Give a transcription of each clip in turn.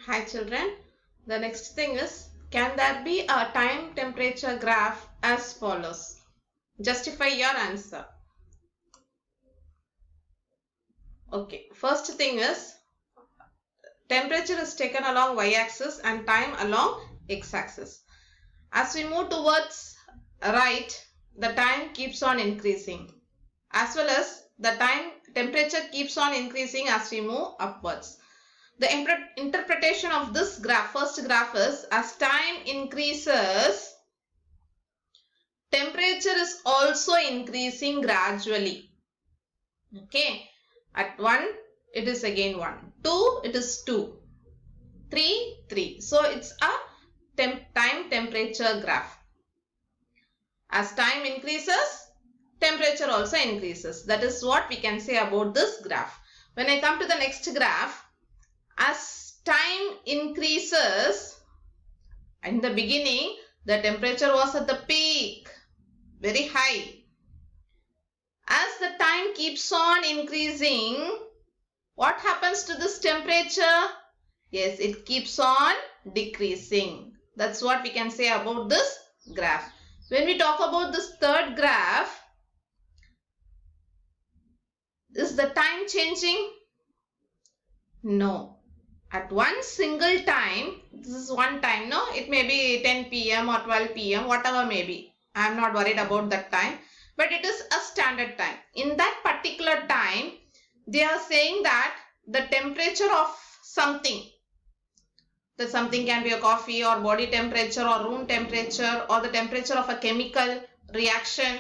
Hi children. The next thing is, can there be a time temperature graph as follows? Justify your answer. Okay, first thing is, temperature is taken along y-axis and time along x-axis. As we move towards right, the time keeps on increasing, as well as the temperature keeps on increasing as we move upwards. The interpretation of this first graph is, as time increases, temperature is also increasing gradually. Okay, at 1 it is again 1, 2 it is 2, 3 3. So it's a time temperature graph. As time increases, temperature also increases. That is what we can say about this graph. When I come to the next graph, as time increases, in the beginning the temperature was at the peak, very high. As the time keeps on increasing, what happens to this temperature? Yes, it keeps on decreasing. That's what we can say about this graph. When we talk about this third graph, is the time changing? No. At one single time, this is one time, no? It may be 10 p.m. or 12 p.m., whatever may be. I am not worried about that time. But it is a standard time. In that particular time, they are saying that the temperature of something, that something can be a coffee or body temperature or room temperature or the temperature of a chemical reaction.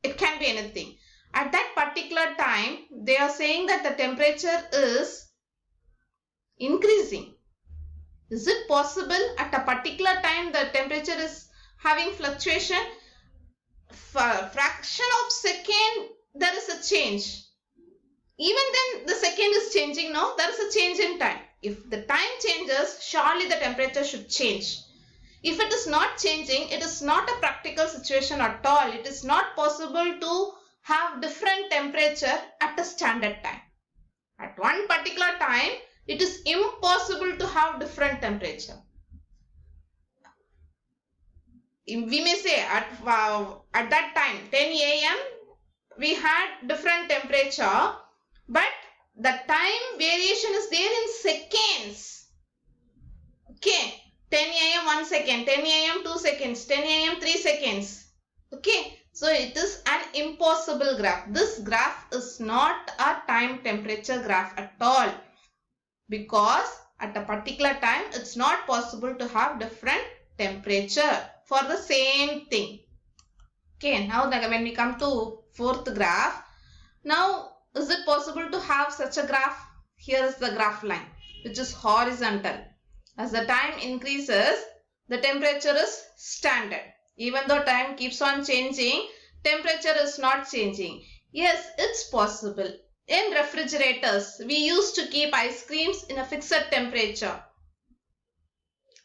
It can be anything. At that particular time, they are saying that the temperature is increasing. Is it possible at a particular time the temperature is having fluctuation? Fraction of second there is a change. Even then the second is changing, no? There is a change in time. If the time changes, surely the temperature should change. If it is not changing, it is not a practical situation at all. It is not possible to have different temperature at a standard time. At one particular time, it is impossible to have different temperature. We may say at that time 10 a.m. we had different temperature, but the time variation is there in seconds. Okay, 10 a.m. 1 second, 10 a.m. 2 seconds, 10 a.m. 3 seconds. Okay, so it is an impossible graph. This graph is not a time temperature graph at all, because at a particular time it's not possible to have different temperature for the same thing. Okay, now when we come to fourth graph, now is it possible to have such a graph? Here is the graph line which is horizontal. As the time increases, the temperature is standard. Even though time keeps on changing, temperature is not changing. Yes, it's possible. In refrigerators, we used to keep ice creams in a fixed temperature.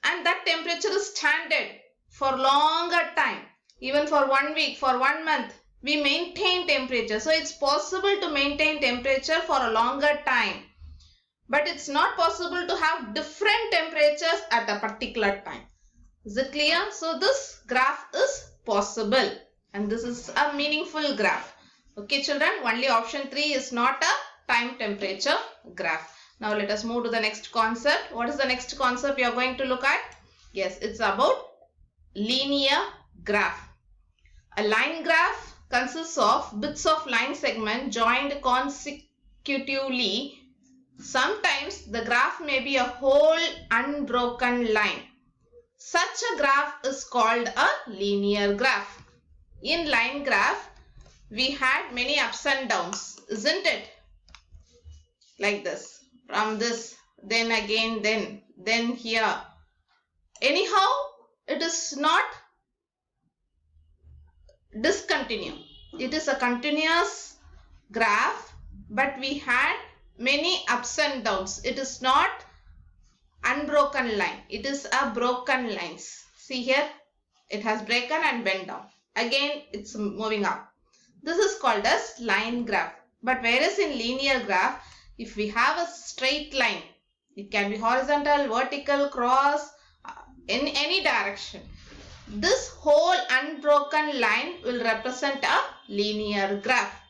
And that temperature is standard for longer time. Even for 1 week, for 1 month, we maintain temperature. So it's possible to maintain temperature for a longer time. But it's not possible to have different temperatures at a particular time. Is it clear? So this graph is possible. And this is a meaningful graph. Okay children, only option 3 is not a time temperature graph. Now let us move to the next concept. What is the next concept we are going to look at? Yes, it's about linear graph. A line graph consists of bits of line segment joined consecutively. Sometimes the graph may be a whole unbroken line. Such a graph is called a linear graph. In line graph, we had many ups and downs, isn't it? Like this. From this, then again, then here. Anyhow, it is not discontinue. It is a continuous graph, but we had many ups and downs. It is not unbroken line. It is a broken lines. See here, it has broken and bent down. Again, it's moving up. This is called as line graph. But whereas in linear graph, if we have a straight line, It can be horizontal, vertical, cross, in any direction. This whole unbroken line will represent a linear graph.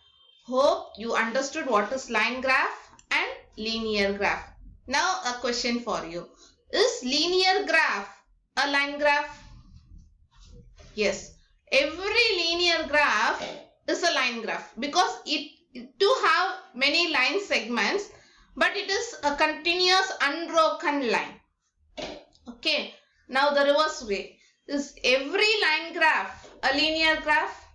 Hope you understood what is line graph and linear graph. Now a question for you. Is linear graph a line graph? Yes. Every linear graph is a line graph because it do have many line segments, but it is a continuous unbroken line. Okay. Now the reverse way. Is every line graph a linear graph?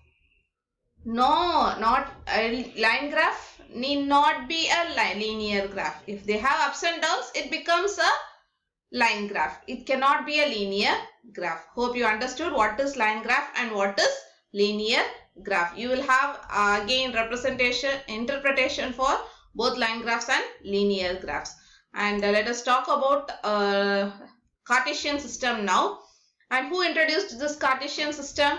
No, not a line graph need not be a linear graph. If they have ups and downs, it becomes a line graph. It cannot be a linear graph. Hope you understood what is line graph and what is linear graph. You will have again interpretation for both line graphs and linear graphs. And let us talk about Cartesian system now. And who introduced this Cartesian system?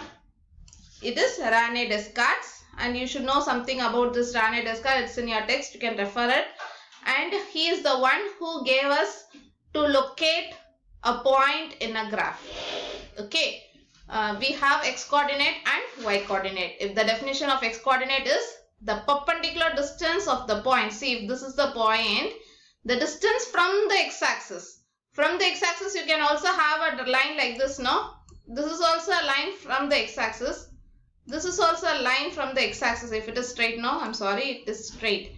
It is René Descartes, and you should know something about this René Descartes. It's in your text, you can refer it. And he is the one who gave us to locate a point in a graph. Okay, we have x coordinate and y coordinate. If the definition of x coordinate is the perpendicular distance of the point. See, if this is the point, the distance from the x-axis. From the x-axis, you can also have a line like this, no? This is also a line from the x-axis. This is also a line from the x-axis. If it is straight, no, I'm sorry, it is straight.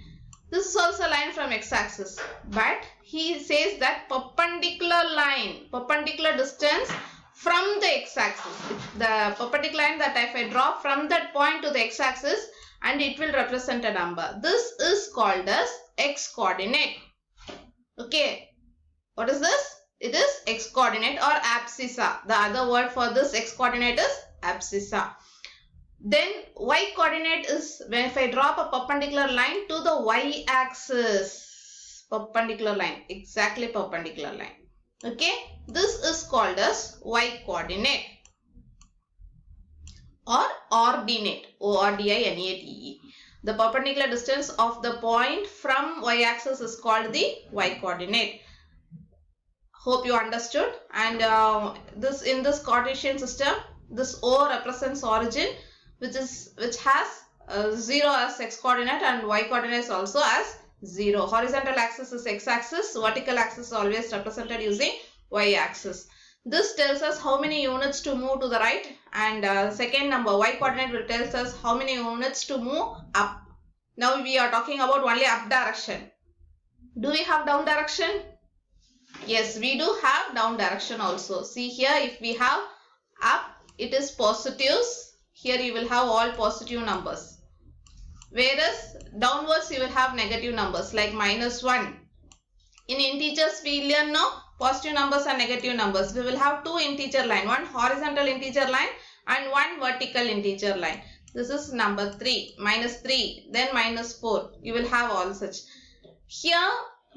This is also a line from x-axis. But he says that perpendicular line, perpendicular distance from the x-axis. The perpendicular line that if I draw from that point to the x-axis, and it will represent a number. This is called as x-coordinate. Okay. What is this? It is x-coordinate or abscissa. The other word for this x-coordinate is abscissa. Then y-coordinate is when if I drop a perpendicular line to the y-axis. Perpendicular line. Exactly perpendicular line. Okay. This is called as y-coordinate or ordinate. O-R-D-I-N-A-T-E. The perpendicular distance of the point from y-axis is called the y-coordinate. Hope you understood. And this in this Cartesian system, this O represents origin, which has 0 as x-coordinate and y-coordinates also as 0. Horizontal axis is x-axis, vertical axis is always represented using y-axis. This tells us how many units to move to the right, and second number y-coordinate will tell us how many units to move up. Now we are talking about only up direction. Do we have down direction? Yes, we do have down direction also. See here, if we have up, it is positives. Here you will have all positive numbers. Whereas downwards you will have negative numbers like -1. In integers we learn now positive numbers and negative numbers. We will have two integer line, one horizontal integer line and one vertical integer line. This is number 3, -3, then -4. You will have all such. Here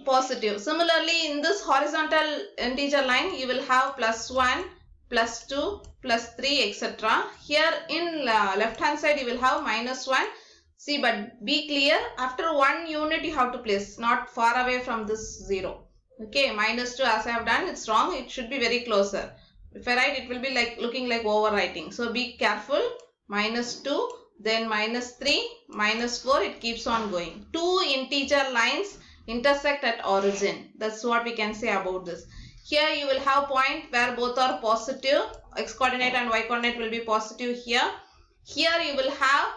positive. Similarly, in this horizontal integer line, you will have +1, +2, +3, etc. Here in left hand side, you will have -1. See, but be clear, after one unit you have to place, not far away from this 0. Okay, -2 as I have done, it's wrong. It should be very closer. If I write, it will be like looking like overwriting. So be careful. -2, then -3, -4, it keeps on going. Two integer lines intersect at origin. That's what we can say about this. Here you will have point where both are positive. X coordinate and y coordinate will be positive here. Here you will have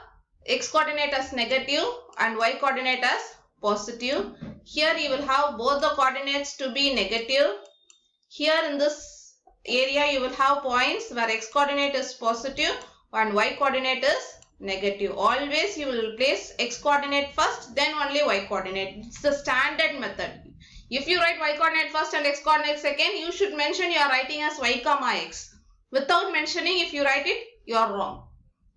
x coordinate as negative and y coordinate as positive. Here you will have both the coordinates to be negative. Here in this area you will have points where x coordinate is positive and y coordinate is negative. Always you will place x coordinate first, then only y coordinate. It's the standard method. If you write y coordinate first and x coordinate second, you should mention you are writing as y comma x. Without mentioning, if you write it, you are wrong.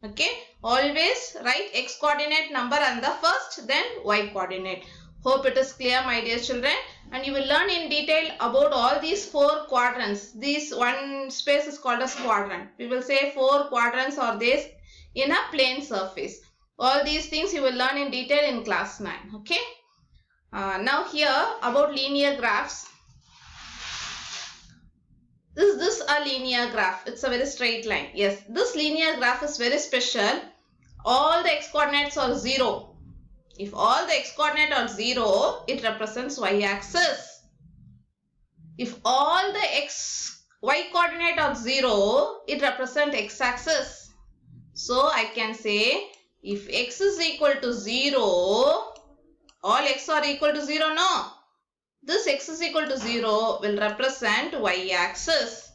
Okay. Always write x coordinate number and the first, then y coordinate. Hope it is clear, my dear children. And you will learn in detail about all these 4 quadrants. This one space is called as quadrant. We will say 4 quadrants are there in a plane surface. All these things you will learn in detail in class 9. Okay. Now here about linear graphs. Is this a linear graph? It's a very straight line. Yes, this linear graph is very special. All the x-coordinates are 0. If all the x-coordinates are 0, it represents y-axis. If all the y-coordinate are 0, it represents x-axis. So I can say if x is equal to 0, all x are equal to 0, no. This x is equal to 0 will represent y-axis.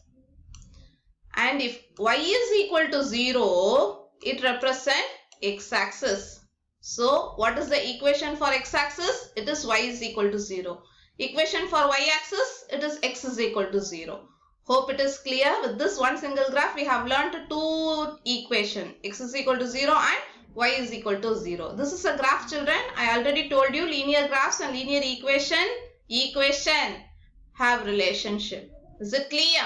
And if y is equal to 0, it represents x-axis. So what is the equation for x-axis? It is y is equal to 0. Equation for y-axis, it is x is equal to 0. Hope it is clear. With this one single graph, we have learned two equations. X is equal to 0 and y is equal to 0. This is a graph, children. I already told you linear graphs and linear equation have relationship. Is it clear?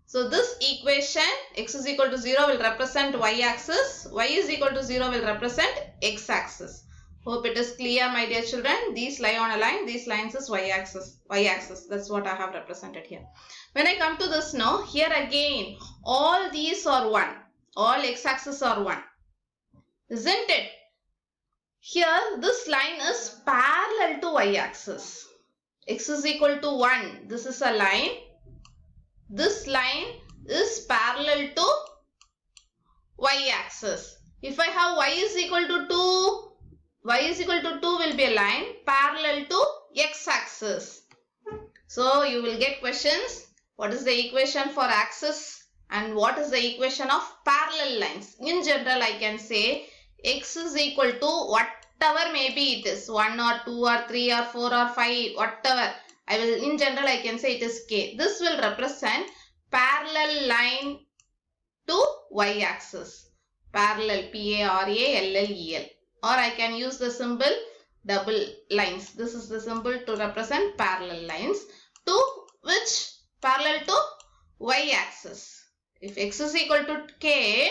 So this equation, x is equal to 0 will represent y-axis. Y is equal to 0 will represent x-axis. Hope it is clear, my dear children. These lie on a line. These lines is y-axis. Y-axis. That's what I have represented here. When I come to this now, here again, all these are 1. All x-axis are 1. Isn't it? Here, this line is parallel to y-axis. X is equal to 1. This is a line. This line is parallel to y-axis. If I have y is equal to 2, y is equal to 2 will be a line parallel to x-axis. So you will get questions. What is the equation for axis and what is the equation of parallel lines? In general, I can say x is equal to whatever maybe it is, 1 or 2 or 3 or 4 or 5, whatever. In general, I can say it is k. This will represent parallel line to y-axis. Parallel, P-A-R-A-L-L-E-L. Or I can use the symbol double lines. This is the symbol to represent parallel lines to which? Parallel to y-axis. If x is equal to k,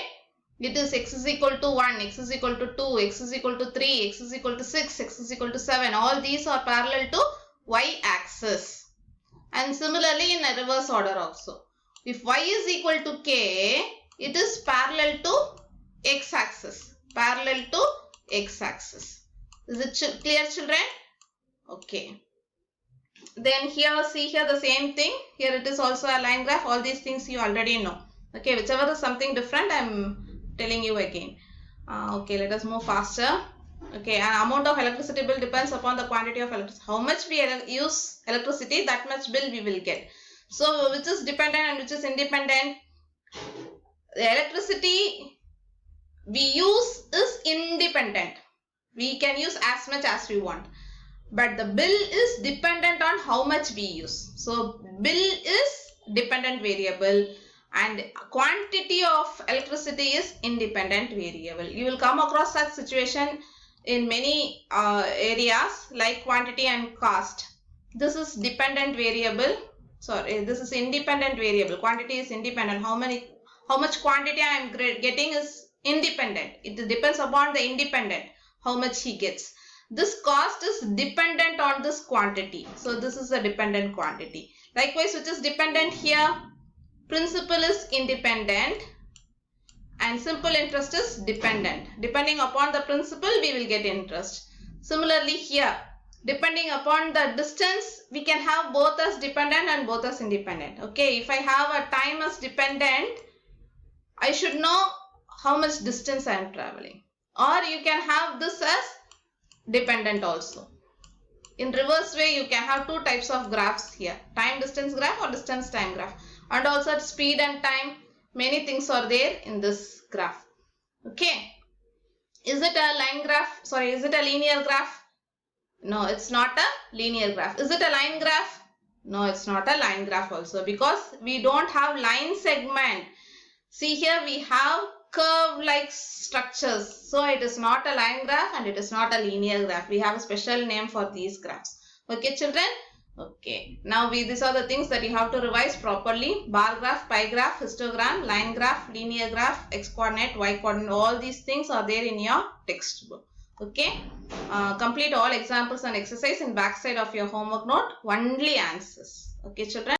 it is x is equal to 1, x is equal to 2, x is equal to 3, x is equal to 6, x is equal to 7. All these are parallel to y-axis. And similarly in a reverse order also. If y is equal to k, it is parallel to x-axis. Parallel to x-axis. Is it clear, children? Okay. Then here, see here the same thing. Here it is also a line graph. All these things you already know. Okay, whichever is something different, I am telling you again. Okay, let us move faster. Okay, an amount of electricity bill depends upon the quantity of electricity. How much we use electricity, that much bill we will get. So, which is dependent and which is independent? The electricity we use is independent. We can use as much as we want. But the bill is dependent on how much we use. So, bill is dependent variable and quantity of electricity is independent variable. You will come across such situation in many areas like quantity and cost. This is dependent variable. Sorry, this is independent variable. Quantity is independent. How much quantity I am getting is independent. It depends upon the independent, how much he gets. This cost is dependent on this quantity. So this is a dependent quantity. Likewise, which is dependent here? Principal is independent and simple interest is dependent. Depending upon the principal, we will get interest. Similarly here, depending upon the distance, we can have both as dependent and both as independent. Okay, if I have a time as dependent, I should know how much distance I am traveling. Or you can have this as dependent also. In reverse way, you can have two types of graphs here. Time distance graph or distance time graph. And also speed and time. Many things are there in this graph. Okay. Is it a line graph? Sorry, is it a linear graph? No, it's not a linear graph. Is it a line graph? No, it's not a line graph also because we don't have line segment. See here we have curve like structures. So it is not a line graph and it is not a linear graph. We have a special name for these graphs. Okay, children? Okay. Now these are the things that you have to revise properly. Bar graph, pie graph, histogram, line graph, linear graph, x coordinate, y coordinate. All these things are there in your textbook. Okay. Complete all examples and exercise in backside of your homework note. Only answers. Okay, children.